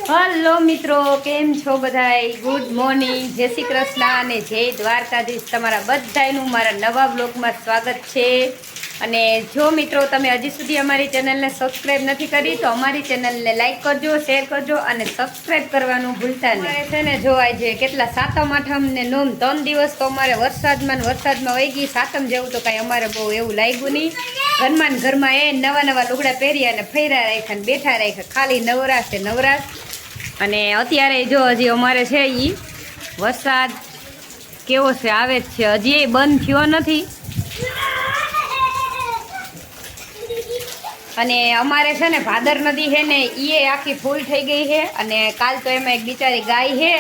Hello મિત્રો, કેમ છો બધાય? ગુડ મોર્નિંગ, જય શ્રી કૃષ્ણ અને જય દ્વારકાધીશ. તમારા બધાયનું મારા નવા બ્લોગમાં સ્વાગત છે. અને જો મિત્રો તમે હજી સુધી અમારી ચેનલને સબસ્ક્રાઈબ નથી કરી તો અમારી ચેનલને લાઈક કરજો, શેર કરજો અને સબસ્ક્રાઈબ કરવાનું ભૂલતા નહીં. છે ને જોવાય છે કેટલા સાતમ આઠમ ને નોમ 3 દિવસ તો અમારે વરસાદમાં વહી ગઈ. સાતમ જેવું તો કાંઈ અમારે બહુ એવું લાગ્યું નહીં. ઘરમાં એ નવા લુગડા પહેર્યા અને ફેર્યા રાખ્યા ને બેઠા રાખ્યા, ખાલી નવરાશ. અને અત્યારે જો હજી અમારે છે એ વરસાદ કેવો છે, આવે જ છે, હજી એ બંધ થયો નથી. અને અમારે છે ને ભાદર નદી છે ને એ આખી ફૂલ થઈ ગઈ છે. અને કાલ તો એમાં એક બિચારી ગાય છે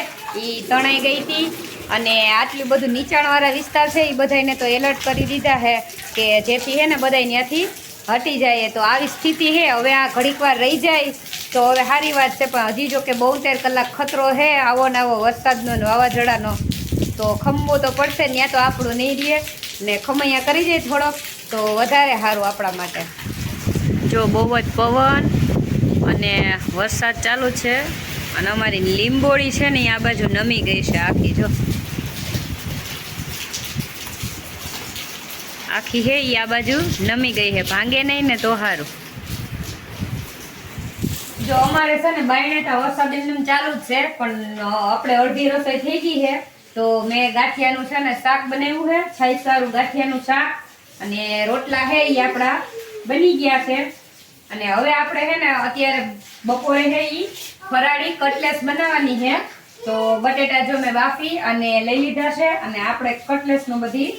એ તણાઈ ગઈ હતી. અને આટલું બધું નીચાણવાળા વિસ્તાર છે એ બધાને તો એલર્ટ કરી દીધા છે કે જેથી છે ને બધા ત્યાંથી હટી જાય. તો આવી સ્થિતિ છે. હવે આ ઘડીક વાર રહી જાય તો હવે સારી વાત છે, પણ હજી જો કે 72 કલાક ખતરો છે આવો ને આવો વરસાદનો ને વાવાઝોડાનો. તો ખંભો તો પડશે ને, ત્યાં તો આપણું નહીં રહે ને ખમૈયા કરી જાય થોડોક તો વધારે સારું આપણા માટે. જો બહુ જ પવન અને વરસાદ ચાલુ છે. અને અમારી લીંબોળી છે ને આ બાજુ નમી ગઈ છે આખી. જો આખી હે એ આ બાજુ નમી ગઈ છે, ભાંગે નહીં ને તો સારું. જો અમારે છે ને બાયણેટા વરસાદ એમ ચાલુ જ છે, પણ આપણે અડધી રસોઈ થઈ ગઈ છે. તો મેં ગાંઠિયાનું છે ને શાક બનાવ્યું છે, છાઈસારું ગાંઠિયાનું શાક. અને રોટલા છે એ આપણા બની ગયા છે. અને હવે આપણે છે ને અત્યારે બપોરે છે એ ફરાળી કટલેસ બનાવવાની છે. તો બટેટા જો મેં બાફી અને લઈ લીધા છે. અને આપણે કટલેસનું બધી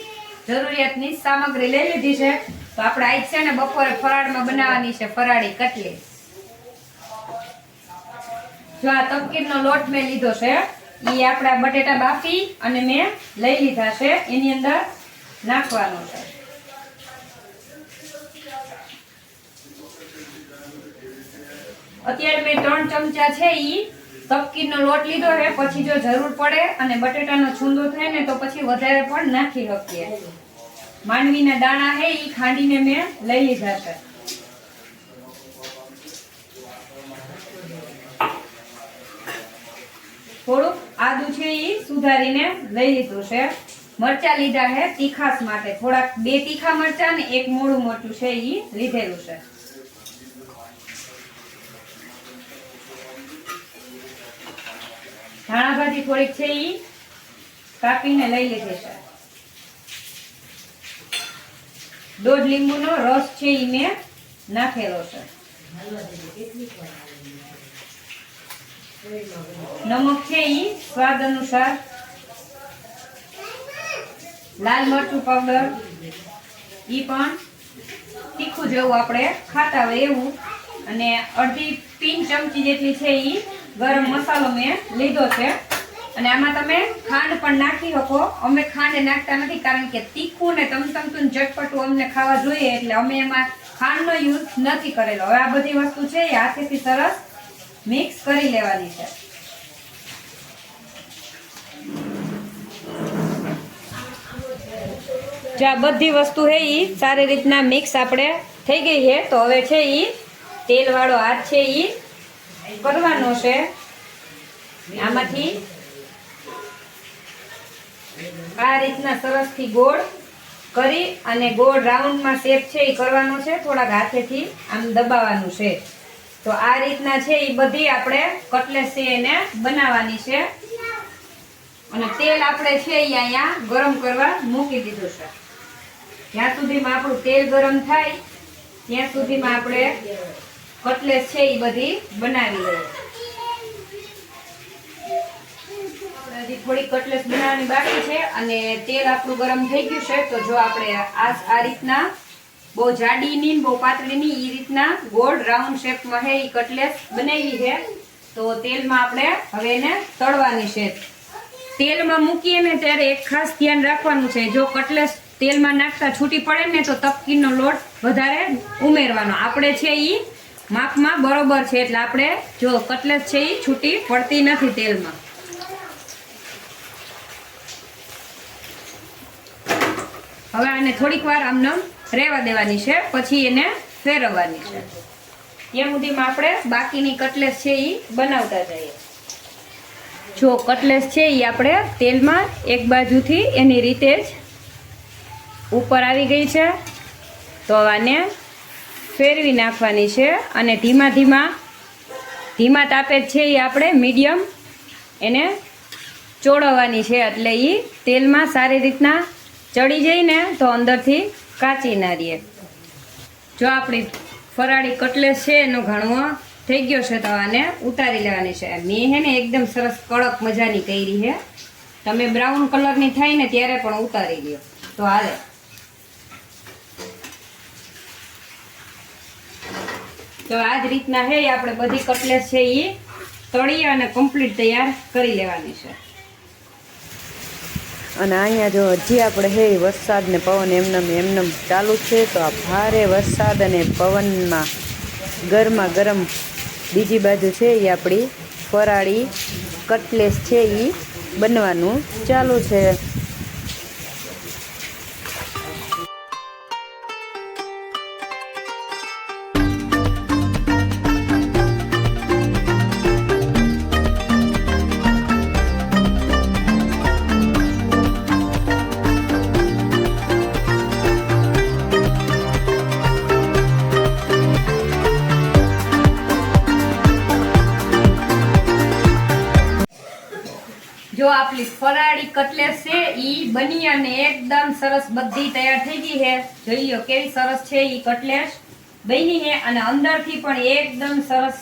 જરૂરિયાતની સામગ્રી લઈ લીધી છે. તો આપણે આજ છે ને બપોરે ફરાળમાં બનાવવાની છે ફરાળી કટલેસ. જો આ તપકીરનો લોટ મેં લીધો છે, એ આપણા બટેટા બાફી અને મેં લઈ લીધા છે, એની અંદર નાખવાનો છે. અત્યારે મેં 3 ચમચા છે એ તપકીરનો લોટ લીધો છે. પછી જો જરૂર પડે અને બટેટાનો છૂંદો થાય ને તો પછી વધારે પણ નાખી શકીએ. માંડવીના દાણા છે એ ખાંડીને મેં લઈ લીધા છે. થોડુંક આદુ છે એ સુધારીને લઈ લીધું છે. મરચા લીધા છે તીખાસ માટે, થોડાક 2 તીખા મરચા ને 1 મોડું મરચું છે એ લીધેલું છે. ધાણા ભાજી થોડીક છે એ કાપીને લઈ લીધી છે. 1/2 લીંબુનો રસ છે એ મેં નાખેલો છે. નમક છે એ સ્વાદ અનુસાર. લાલ મરચું પાવડર એ પણ તીખું જેવું આપણે ખાતા હોય એવું. અને અડધી પિંચ ચમચી જેટલી છે એ ગરમ મસાલો મેં લીધો છે. અને આમાં તમે ખાંડ પણ નાખી શકો. અમે ખાંડ નાખતા નથી કારણ કે તીખું ને તમતમતું ચટપટું અમને ખાવા જોઈએ, એટલે અમે એમાં ખાંડનો યુઝ નથી કરેલો. હવે આ બધી વસ્તુ છે એ હાથેથી સરસ મિક્સ કરી લેવાની છે. જો આ બધી વસ્તુ છે એ સારી રીતના મિક્સ આપણે થઈ ગઈ છે. તો હવે છે એ તેલવાળો હાથ છે એ કરવાનો છે. આમાંથી આ રીતના સરસથી ગોળ કરી અને ગોળ રાઉન્ડમાં શેપ છે એ કરવાનો છે. થોડાક હાથેથી આમ દબાવવાનું છે. તો આ રીતના છે એ બધી આપણે કટલેસ છે એને બનાવવાની છે. અને તેલ આપણે છે એ અહીંયા ગરમ કરવા મૂકી દીધું છે. જ્યાં સુધીમાં આપણું તેલ ગરમ થાય ત્યાં સુધીમાં આપણે કટલેસ છે એ બધી બનાવી લઈએ. હજી થોડી કટલેસ બનાવવાની બાકી છે. અને તેલ આપણું ગરમ થઈ ગયું છે. તો જો આપણે આ રીતના બહુ જાડી ની બહુ પાતળી ની એ રીતના ગોળ રાઉન્ડ શેપમાં છે એ કટલેસ બનાવી છે. તો તેલમાં આપણે હવે એને તળવાની છે. તેલમાં મૂકીએ ને ત્યારે એક ખાસ ધ્યાન રાખવાનું છે, જો કટલેસ તેલમાં નાખતા છૂટી પડે ને તો તપકીરનો લોટ વધારે ઉમેરવાનો. આપણે છે એ માપમાં બરોબર છે, એટલે આપણે જો કટલેસ છે એ છૂટી પડતી નથી તેલમાં. હવે આને થોડીક વાર આમને રહેવા દેવાની છે, પછી એને ફેરવવાની છે. ત્યાં સુધીમાં આપણે બાકીની કટલેસ છે એ બનાવતા જઈએ. જો કટલેસ છે એ આપણે તેલમાં એક બાજુથી એની રીતે જ ઉપર આવી ગઈ છે, તો આને ફેરવી નાખવાની છે અને ધીમા તાપે છે એ આપણે મીડિયમ એને ચોળવવાની છે, એટલે એ તેલમાં સારી રીતના ચડી જાય ને તો અંદરથી કાચી ના રહે. જો આપણી ફરાળી કટલેસ છે એનો ઘણવો થઈ ગયો છે, તો આને ઉતારી લેવાની છે. મેં હે ને એકદમ સરસ કડક મજાની કરી છે. તમે બ્રાઉન કલરની થાય ને ત્યારે પણ ઉતારી લ્યો તો હાલે. તો આ જ રીતના હે આપણે બધી કટલેસ છે એ તળી અને કમ્પ્લીટ તૈયાર કરી લેવાની છે. અને અહીંયા જો હજી આપણે હે વરસાદ ને પવન એમનેમ ચાલુ છે, તો આ ભારે વરસાદ અને પવનમાં ગરમા ગરમ બીજી બાજુ છે એ આપણી ફરાળી કટલેસ છે એ બનવાનું ચાલુ છે. જો આપણી ફરાળી કટલેસ છે ઈ બની અને એકદમ સરસ બધી તૈયાર થઈ ગઈ છે. જોઈ લો કેવી સરસ છે ઈ કટલેસ બની છે અને અંદરથી પણ એકદમ સરસ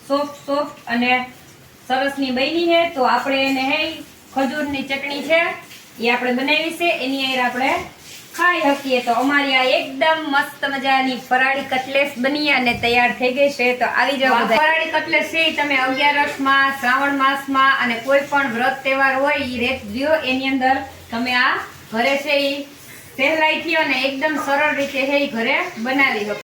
સોફ્ટ અને સરસની બની છે. તો આપણે એને હે ખજૂરની ચટણી છે એ આપણે બનાવી છે, એની હારે આપણે ખાઈ શકીએ. તો અમારી આ એકદમ મસ્ત મજાની ફરાળી કટલેસ બની અને તૈયાર થઈ ગઈ છે. તો આવી જાવ બધા. ફરાળી કટલેસ છે તમે 11 શ્રાવણ માસમાં અને કોઈ પણ વ્રત તહેવાર હોય એ રેત લ્યો, એની અંદર તમે આ ઘરે છે એ સહેલાઈથી અને એકદમ સરળ રીતે છે એ ઘરે બનાવી શકો.